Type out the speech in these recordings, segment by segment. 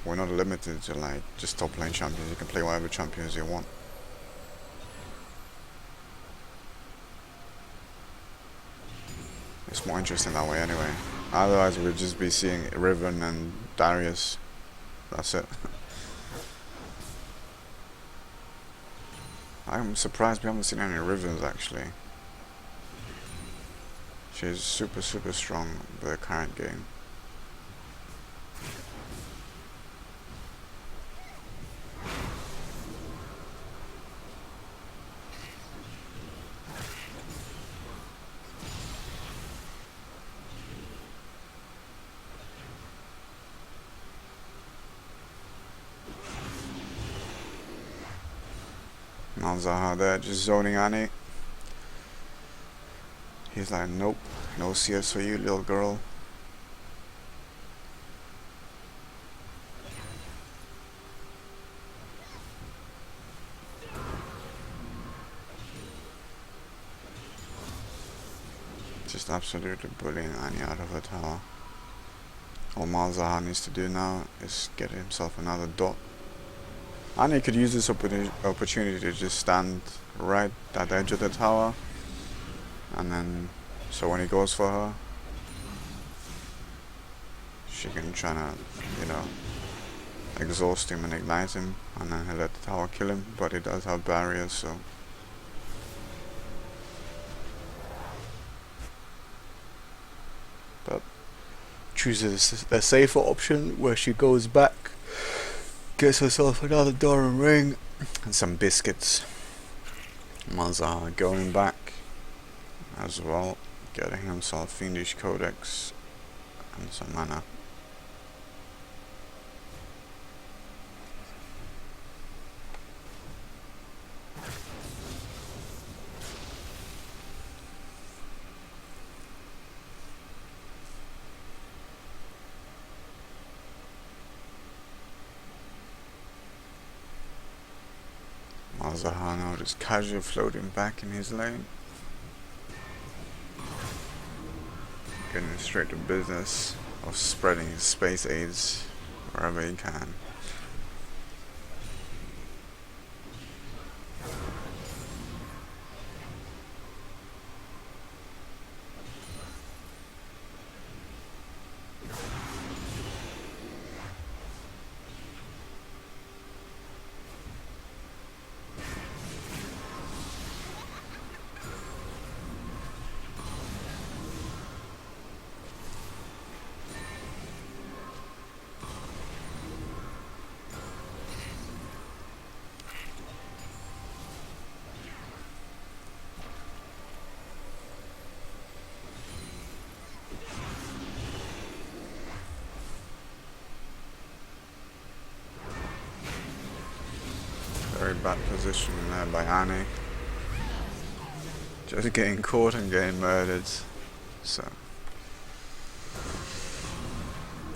we're not limited to like just top lane champions. You can play whatever champions you want. It's more interesting that way anyway. Otherwise we'd just be seeing Riven and Darius. That's it. I'm surprised we haven't seen any Rivens actually. She's super strong with the current game. Malzahar there just zoning Annie. He's like, nope, no CS for you, little girl. Just absolutely bullying Annie out of her tower. All Malzahar needs to do now is get himself another dot. Annie could use this opportunity to just stand right at the edge of the tower, and then so when he goes for her, she can try to, you know, exhaust him and ignite him, and then he'll let the tower kill him, but he does have barriers, so but chooses the safer option where she goes back, gets herself another Doran ring and some biscuits. Malzahar going back as well, getting himself Fiendish Codex and some mana. Malzahar now just casually floating back in his lane. Getting straight to business of spreading his space aids wherever he can. Very bad position there by Annie. Just getting caught and getting murdered. So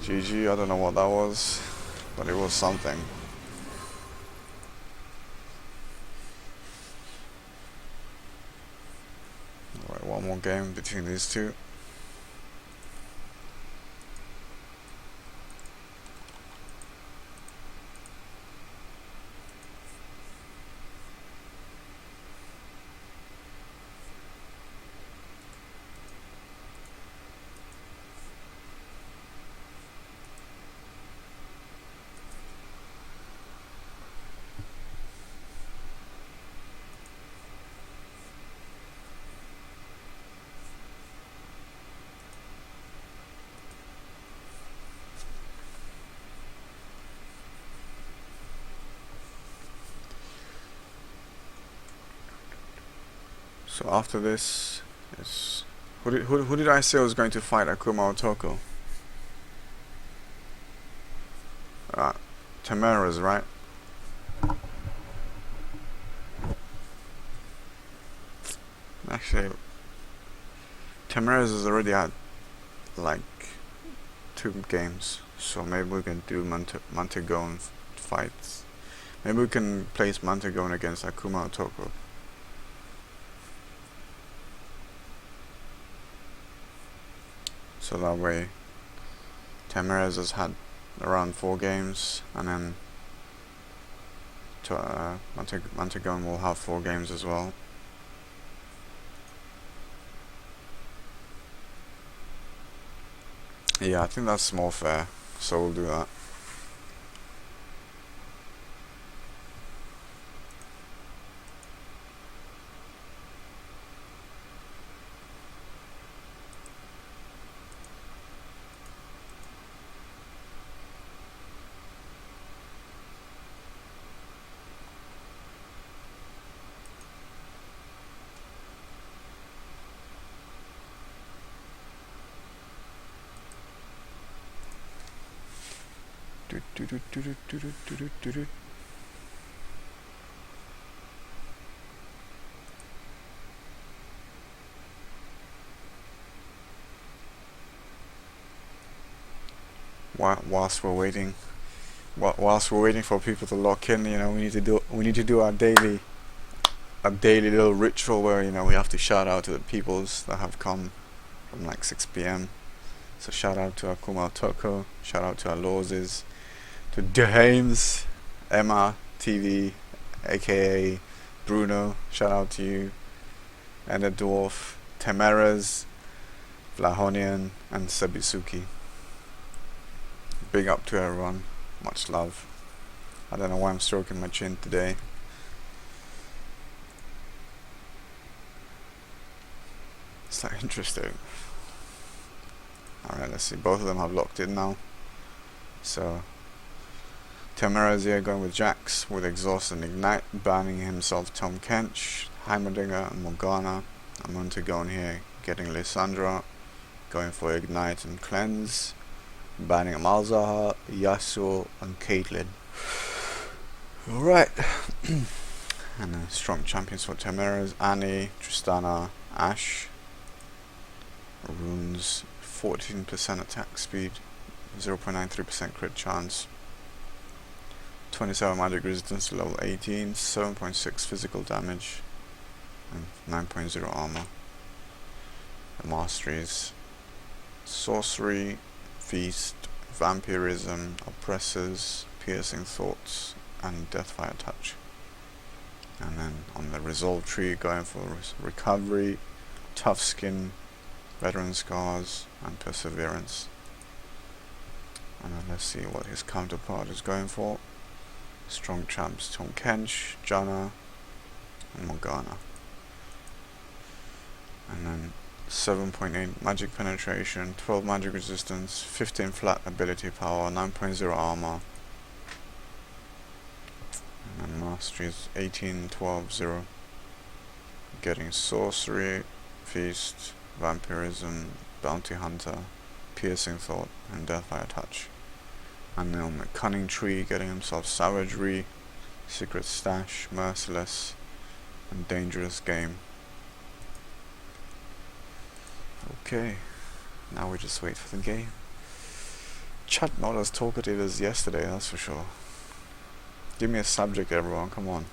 GG, I don't know what that was, but it was something. Alright, one more game between these two. So after this is who did I say was going to fight Akuma Otoko? Tamara's, right? Actually, Tamara's has already had like 2 games, so maybe we can do Montagone fights. Maybe we can place Montagone against Akuma Otoko. So that way, Tamara's has had around 4 games, and then Montagon will have 4 games as well. Yeah, I think that's more fair, so we'll do that. Whilst we're waiting for people to lock in, we need to do our daily little ritual where we have to shout out to the peoples that have come from like 6 p.m. So shout out to Akuma Toko, shout out to our Lawses, to Dehames, Emma TV, aka Bruno, shout out to you, and the Dwarf, Temeras, Vlahonian, and Sabisuki. Big up to everyone, much love. I don't know why I'm stroking my chin today. It's like interesting. Alright, let's see, both of them have locked in now. So Temeras here going with Jax with Exhaust and Ignite, banning himself Tom Kench, Heimerdinger and Morgana. I'm going to go in here getting Lissandra, going for Ignite and Cleanse, banning Malzahar, Yasuo and Caitlyn. Alright. And strong champions for Temeras, Annie, Tristana, Ashe. Runes, 14% attack speed, 0.93% crit chance, 27 magic resistance to level 18, 7.6 physical damage, and 9.0 armor. The masteries: Sorcery, Feast, Vampirism, Oppressors, Piercing Thoughts, and Deathfire Touch. And then on the resolve tree, going for Recovery, Tough Skin, Veteran Scars, and Perseverance. And then let's see what his counterpart is going for. Strong champs: Tom Kench, Janna, and Morgana. And then 7.8 magic penetration, 12 magic resistance, 15 flat ability power, 9.0 armor. And then masteries 18, 12, 0. Getting Sorcery, Feast, Vampirism, Bounty Hunter, Piercing Thought, and Deathfire Touch. And then on the Cunning Tree, getting himself Savagery, Secret Stash, Merciless, and Dangerous Game. Okay, now we just wait for the game. Chat not as talkative as yesterday, that's for sure. Give me a subject, everyone, come on.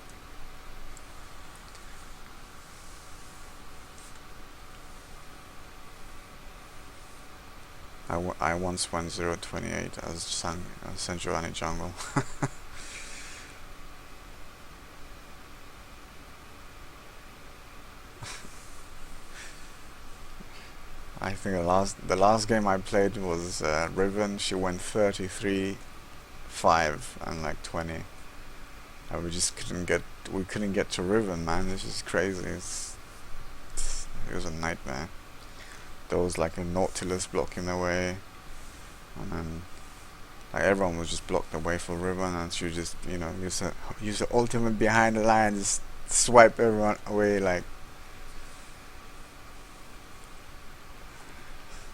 I once went 028 as Senjuani Jungle. I think the last game I played was Riven. She went 33, 5, and like 20. And we just couldn't get to Riven, man. This is crazy. It was a nightmare. There was like a Nautilus blocking the way, and then like everyone was just blocked away for Riven, and she just use the ultimate behind the line, just swipe everyone away, like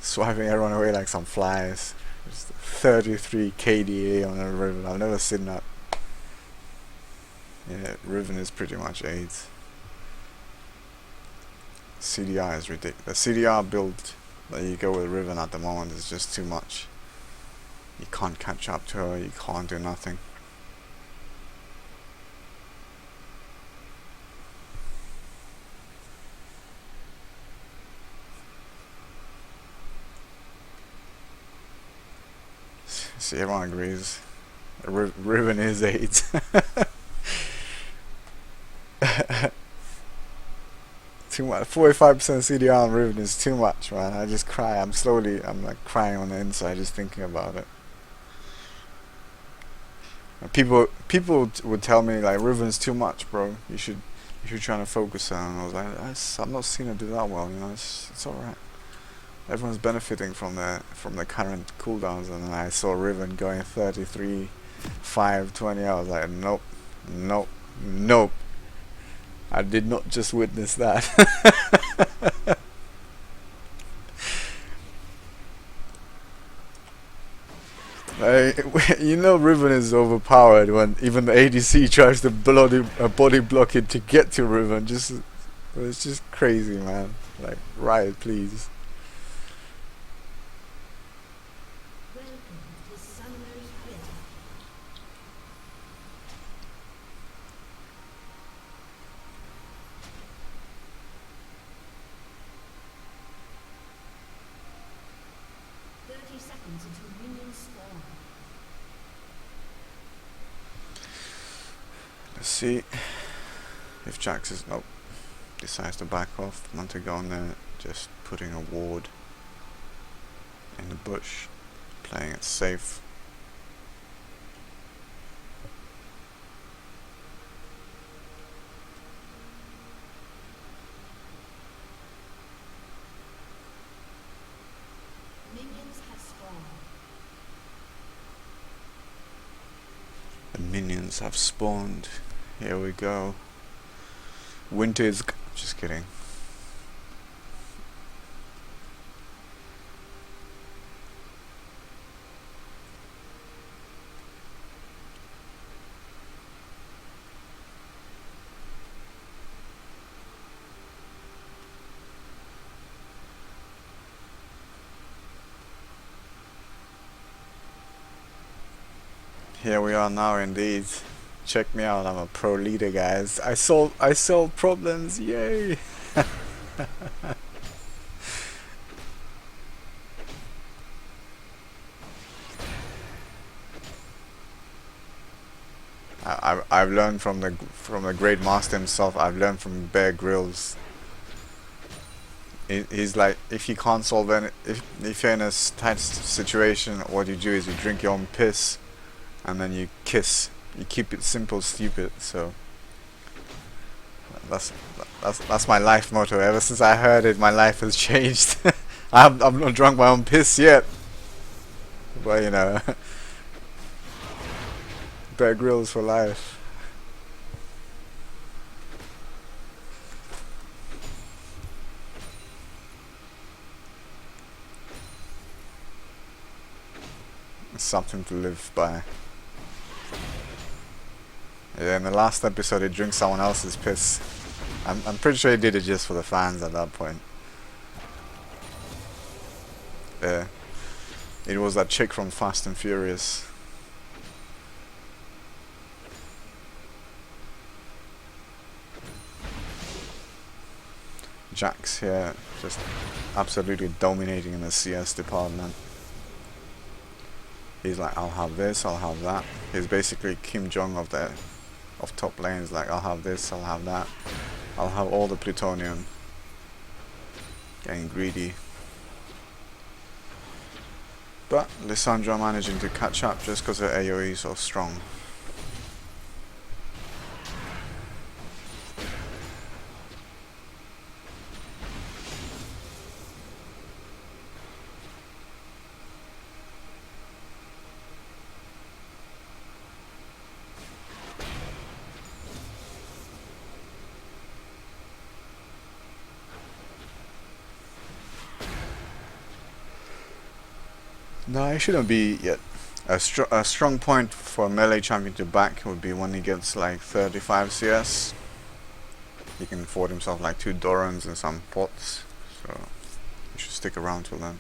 swiping everyone away like some flies. Just 33 KDA on a Riven. I've never seen that. Yeah, Riven is pretty much AIDS. CDR is ridiculous. The CDR build that you go with Riven at the moment is just too much. You can't catch up to her, you can't do nothing. See, everyone agrees. Riven is 8. Too much. 45% CDR on Riven is too much, man. I just cry. I'm like crying on the inside just thinking about it. And people would tell me like Riven's too much, bro. You should try to focus on. And I was like, I'm not seeing it do that well. You know, it's all right. Everyone's benefiting from the current cooldowns, and then I saw Riven going 33, 5, 20. I was like, nope, nope, nope. I did not just witness that. Like, you know, Riven is overpowered when even the ADC tries to body block it to get to Riven. It's just crazy, man. Like, Riot, please. Let's see if Jax is decides to back off. Want to go on there, just putting a ward in the bush, playing it safe. The minions have spawned. Here we go. Winter is just kidding. Here we are now, indeed. Check me out, I'm a pro leader, guys. I solve problems, yay! I've learned from the great master himself. I've learned from Bear Grylls. He's like, if you can't solve if you're in a tight situation, what you do is you drink your own piss, and then you kiss. You keep it simple, stupid. So that's my life motto. Ever since I heard it, my life has changed. I'm not drunk my own piss yet, but you know, Bear Grylls for life. It's something to live by. Yeah, in the last episode he drinks someone else's piss. I'm pretty sure he did it just for the fans at that point. Yeah. It was that chick from Fast and Furious. Jax here, just absolutely dominating in the CS department. He's like, I'll have this, I'll have that. He's basically Kim Jong of top lanes. Like, I'll have this, I'll have that, I'll have all the plutonium. Getting greedy. But Lissandra managing to catch up just because her AoE is so strong. No, it shouldn't be yet. A strong point for a melee champion to back would be when he gets like 35 CS. He can afford himself like 2 Dorans and some pots, so he should stick around till then.